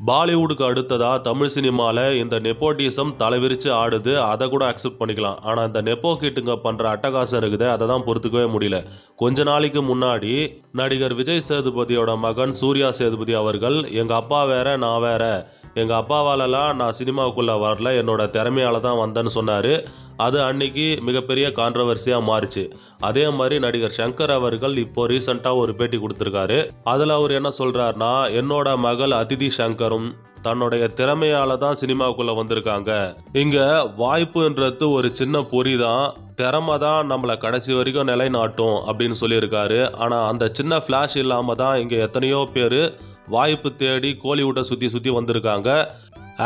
பாலிவுட்டுக்கு அடுத்ததா தமிழ் சினிமால இந்த நெப்போட்டிசம் தலைவிரிச்சு ஆடுது. அத கூட அக்செப்ட் பண்ணிக்கலாம். ஆனா இந்த நெப்போ கிட்டுங்க பண்ற அட்டகாசம் இருக்குதே, அத தான் பொறுத்துக்கவே முடியல. கொஞ்ச நாளைக்கு முன்னாடி நடிகர் விஜய் சேதுபதியோட மகன் சூர்யா சேதுபதி அவர்கள், "எங்க அப்பா வேற, நான் வேற. எங்க அப்பாவாலலாம் நான் சினிமாவுக்குள்ள வரல. என்னோட திறமையால தான் வந்தேன்னு" சொன்னாரு. அது அன்னைக்கு மிகப்பெரிய கான்ட்ரோவர்சியா மாறுச்சு. அதே மாதிரி நடிகர் சங்கர் அவர்கள் இப்போ ரீசெண்டா ஒரு பேட்டி கொடுத்திருக்காரு. அதுல அவர் என்ன சொல்றாருன்னா, "என்னோட மகள் அதிதி சங்கரும் தன்னுடைய திறமையால தான் சினிமாவுக்குள்ள வந்திருக்காங்க. இங்க வாய்ப்புன்றது ஒரு சின்ன பொறி தான். திறமை தான் நம்மளை கடைசி வரைக்கும் நிலைநாட்டும்" அப்படின்னு சொல்லியிருக்காரு. ஆனா அந்த சின்ன ஃபிளாஷ் இல்லாம தான் இங்க எத்தனையோ பேரு வாய்ப்பு தேடி கோலிவுட்டை சுத்தி சுத்தி வந்திருக்காங்க.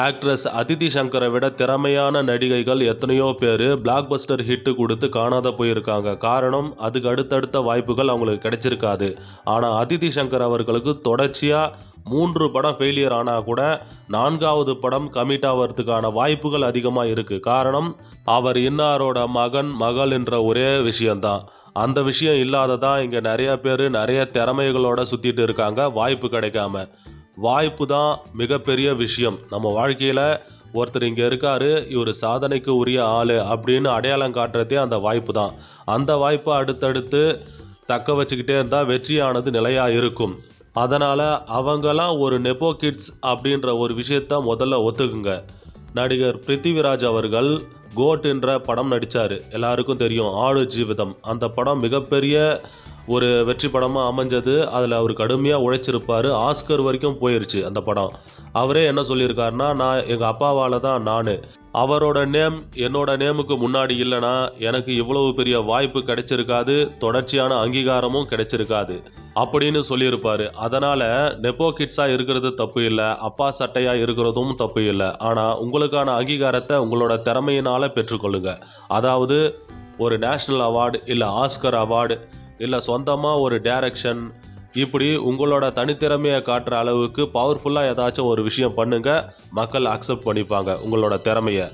ஆக்ட்ரஸ் அதிதி சங்கரை விட திறமையான நடிகைகள் எத்தனையோ பேர் பிளாக் பஸ்டர் ஹிட்டு கொடுத்து காணாத போயிருக்காங்க. காரணம், அதுக்கு அடுத்தடுத்த வாய்ப்புகள் அவங்களுக்கு கிடைச்சிருக்காது. ஆனால் அதிதி சங்கர் அவர்களுக்கு தொடர்ச்சியாக 3 படம் ஃபெயிலியர் ஆனால் கூட 4வது படம் கமிட் ஆகிறதுக்கான வாய்ப்புகள் அதிகமாக இருக்குது. காரணம், அவர் இன்னாரோட மகன் மகள் என்ற ஒரே விஷயம்தான். அந்த விஷயம் இல்லாததான் இங்கே நிறைய பேர் நிறைய திறமைகளோட சுற்றிட்டு இருக்காங்க, வாய்ப்பு கிடைக்காம. வாய்ப்பு தான் மிகப்பெரிய விஷயம். நம்ம வாழ்க்கையில் ஒருத்தர் இங்கே இருக்காரு, இவர் சாதனைக்கு உரிய ஆள் அப்படின்னு அடையாளம் காட்டுறதே அந்த வாய்ப்பு தான். அந்த வாய்ப்பை அடுத்தடுத்து தக்க வச்சுக்கிட்டே இருந்தால் வெற்றியானது நிலையாக இருக்கும். அதனால் அவங்கெல்லாம் ஒரு நெப்போ கிட்ஸ் அப்படின்ற ஒரு விஷயத்த முதல்ல ஒத்துக்குங்க. நடிகர் பிருத்திவிராஜ் அவர்கள் கோட் என்ற படம் நடித்தார். எல்லாருக்கும் தெரியும், ஆடு ஜீவிதம். அந்த படம் மிகப்பெரிய ஒரு வெற்றி படமாக அமைஞ்சது. அதில் அவர் கடுமையாக உழைச்சிருப்பார். ஆஸ்கர் வரைக்கும் போயிருச்சு அந்த படம். அவரே என்ன சொல்லியிருக்காருன்னா, "நான் எங்கள் அப்பாவால் தான் நான். அவரோட நேம் என்னோட நேமுக்கு முன்னாடி இல்லைனா எனக்கு இவ்வளவு பெரிய வாய்ப்பு கிடைச்சிருக்காது, தொடர்ச்சியான அங்கீகாரமும் கிடைச்சிருக்காது" அப்படின்னு சொல்லியிருப்பார். அதனால் நெப்போ கிட்ஸாக இருக்கிறது தப்பு இல்லை, அப்பா சட்டையாக இருக்கிறதும் தப்பு இல்லை. ஆனால் உங்களுக்கான அங்கீகாரத்தை உங்களோட திறமையினால் பெற்றுக்கொள்ளுங்க. அதாவது ஒரு நேஷ்னல் அவார்டு, இல்லை ஆஸ்கர் அவார்டு, இல்லை சொந்தமாக ஒரு டைரக்ஷன், இப்படி உங்களோட தனித்திறமையை காட்டுற அளவுக்கு பவர்ஃபுல்லாக ஏதாச்சும் ஒரு விஷயம் பண்ணுங்கள். மக்கள் அக்செப்ட் பண்ணிப்பாங்க உங்களோட திறமையை.